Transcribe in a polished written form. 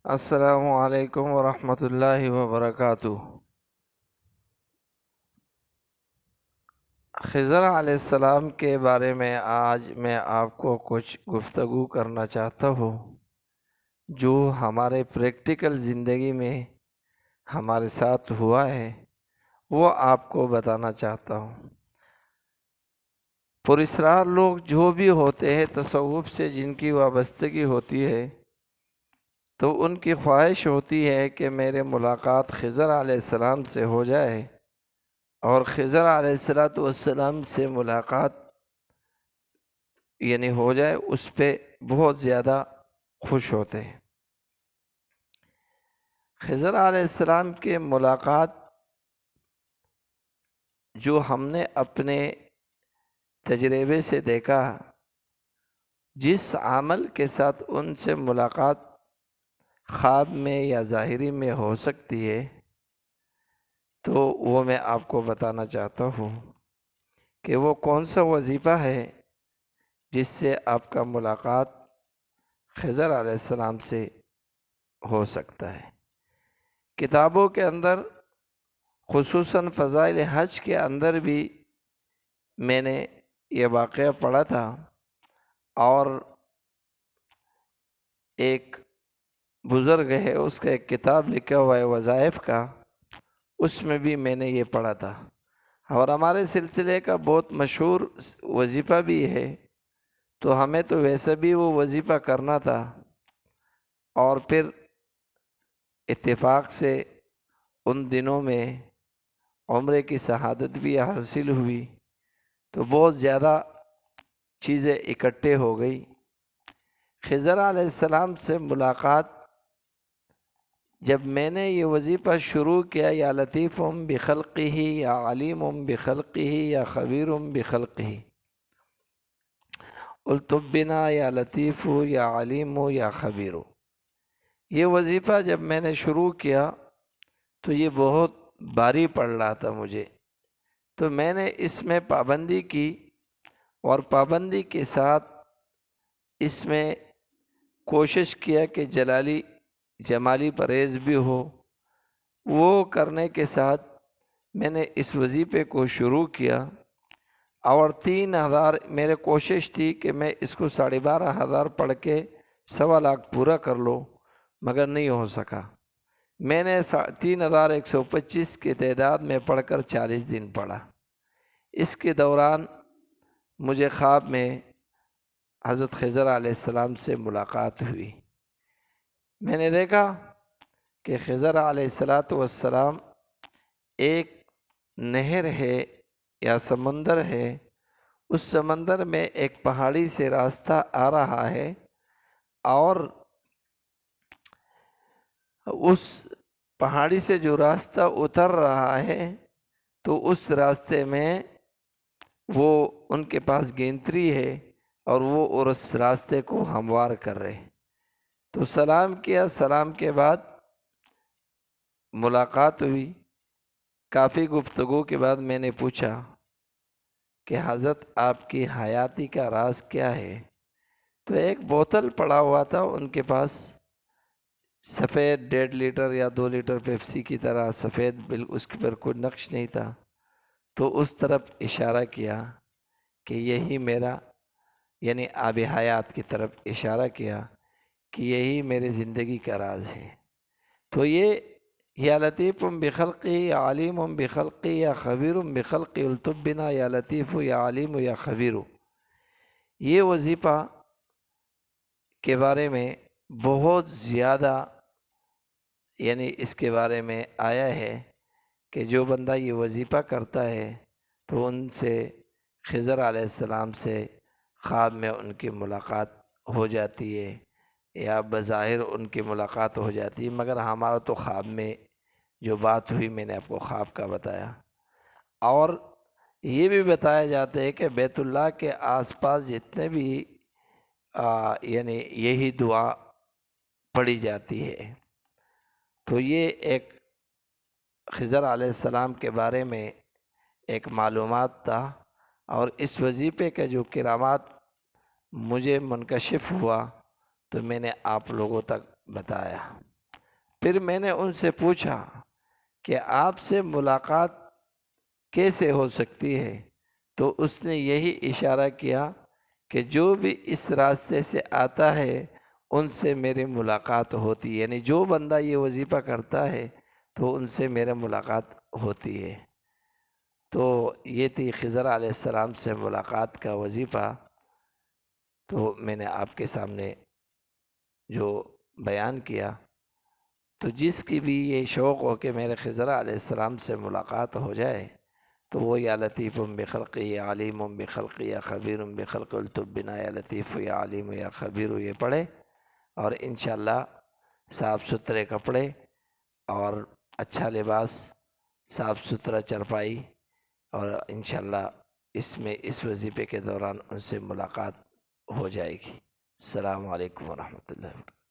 السلام علیکم ورحمۃ اللہ وبرکاتہ۔ خضر علیہ السلام کے بارے میں آج میں آپ کو کچھ گفتگو کرنا چاہتا ہوں جو ہمارے پریکٹیکل زندگی میں ہمارے ساتھ ہوا ہے، وہ آپ کو بتانا چاہتا ہوں۔ پراسرار لوگ جو بھی ہوتے ہیں، تصوف سے جن کی وابستگی ہوتی ہے، تو ان کی خواہش ہوتی ہے کہ میرے ملاقات خضر علیہ السلام سے ہو جائے، اور خضر علیہ السلام سے ملاقات ہو جائے، اس پہ بہت زیادہ خوش ہوتے ہیں۔ خضر علیہ السلام کے ملاقات جو ہم نے اپنے تجربے سے دیکھا، جس عمل کے ساتھ ان سے ملاقات خواب میں یا ظاہری میں ہو سکتی ہے، تو وہ میں آپ کو بتانا چاہتا ہوں کہ وہ کون سا وظیفہ ہے جس سے آپ کا ملاقات خضر علیہ السلام سے ہو سکتا ہے۔ کتابوں کے اندر، خصوصاً فضائل حج کے اندر بھی میں نے یہ واقعہ پڑھا تھا، اور ایک بزرگ ہے، اس کا ایک کتاب لکھا ہوا ہے وظائف کا، اس میں بھی میں نے یہ پڑھا تھا، اور ہمارے سلسلے کا بہت مشہور وظیفہ بھی ہے، تو ہمیں تو ویسے بھی وہ وظیفہ کرنا تھا، اور پھر اتفاق سے ان دنوں میں عمرے کی شہادت بھی حاصل ہوئی، تو بہت زیادہ چیزیں اکٹھے ہو گئی۔ خضر علیہ السلام سے ملاقات جب میں نے یہ وظیفہ شروع کیا، یا لطیف بخلقہ یا علیم بخلقہ یا خبیر بخلقہ، الطف بنا یا لطیف یا علیم یا خبیر، یہ وظیفہ جب میں نے شروع کیا تو یہ بہت بھاری پڑ رہا تھا مجھے، تو میں نے اس میں پابندی کی، اور پابندی کے ساتھ اس میں کوشش کیا کہ جمالی پرہیز بھی ہو۔ وہ کرنے کے ساتھ میں نے اس وظیفے کو شروع کیا، اور 3000 میرے کوشش تھی کہ میں اس کو 12,500 پڑھ کے 1.25 پورا کر لوں، مگر نہیں ہو سکا۔ میں نے 3125 کی تعداد میں پڑھ کر 40 دن پڑھا۔ اس کے دوران مجھے خواب میں حضرت خضر علیہ السلام سے ملاقات ہوئی۔ میں نے دیکھا کہ خضر علیہ السلام ایک نہر ہے یا سمندر ہے، اس سمندر میں ایک پہاڑی سے راستہ آ رہا ہے، اور اس پہاڑی سے جو راستہ اتر رہا ہے، تو اس راستے میں وہ ان کے پاس گینتری ہے، اور وہ اس راستے کو ہموار کر رہے۔ تو سلام کیا، سلام کے بعد ملاقات ہوئی۔ کافی گفتگو کے بعد میں نے پوچھا کہ حضرت آپ کی حیاتی کا راز کیا ہے؟ تو ایک بوتل پڑا ہوا تھا ان کے پاس، سفید 1.5 لیٹر یا 2 لیٹر پیپسی کی طرح سفید، اس کے پر کوئی نقش نہیں تھا، تو اس طرف اشارہ کیا کہ یہی میرا آب حیات کی طرف اشارہ کیا کہ یہی میری زندگی کا راز ہے۔ تو یہ یا لطیف بخلقی یا علیم بخلقی یا خبیر بخلقی الطف بنا یا لطیف یا علیم یا خبیر، یہ وظیفہ کے بارے میں بہت زیادہ اس کے بارے میں آیا ہے کہ جو بندہ یہ وظیفہ کرتا ہے تو ان سے خضر علیہ السلام سے خواب میں ان کی ملاقات ہو جاتی ہے، یا بظاہر ان کی ملاقات ہو جاتی ہے، مگر ہمارا تو خواب میں جو بات ہوئی میں نے آپ کو خواب کا بتایا۔ اور یہ بھی بتایا جاتا ہے کہ بیت اللہ کے آس پاس جتنے بھی یہی دعا پڑھی جاتی ہے۔ تو یہ ایک خضر علیہ السلام کے بارے میں ایک معلومات تھا، اور اس وظیفے کے جو کرامات مجھے منکشف ہوا تو میں نے آپ لوگوں تک بتایا۔ پھر میں نے ان سے پوچھا کہ آپ سے ملاقات کیسے ہو سکتی ہے؟ تو اس نے یہی اشارہ کیا کہ جو بھی اس راستے سے آتا ہے ان سے میری ملاقات ہوتی ہے، یعنی جو بندہ یہ وظیفہ کرتا ہے تو ان سے میرا ملاقات ہوتی ہے۔ تو یہ تھی خضر علیہ السلام سے ملاقات کا وظیفہ، تو میں نے آپ کے سامنے جو بیان کیا۔ تو جس کی بھی یہ شوق ہو کہ میرے خضر علیہ السلام سے ملاقات ہو جائے تو وہ یا لطیف بخلقی یا علیم بخلقی یا خبیر بخلق الطب بنا یا لطیف یا علیم یا خبیر یہ پڑھے، اور انشاءاللہ صاف ستھرے کپڑے اور اچھا لباس، صاف ستھرا چرپائی، اور انشاءاللہ اس وظیفے کے دوران ان سے ملاقات ہو جائے گی۔ السلام علیکم ورحمۃ اللہ وبرکاتہ۔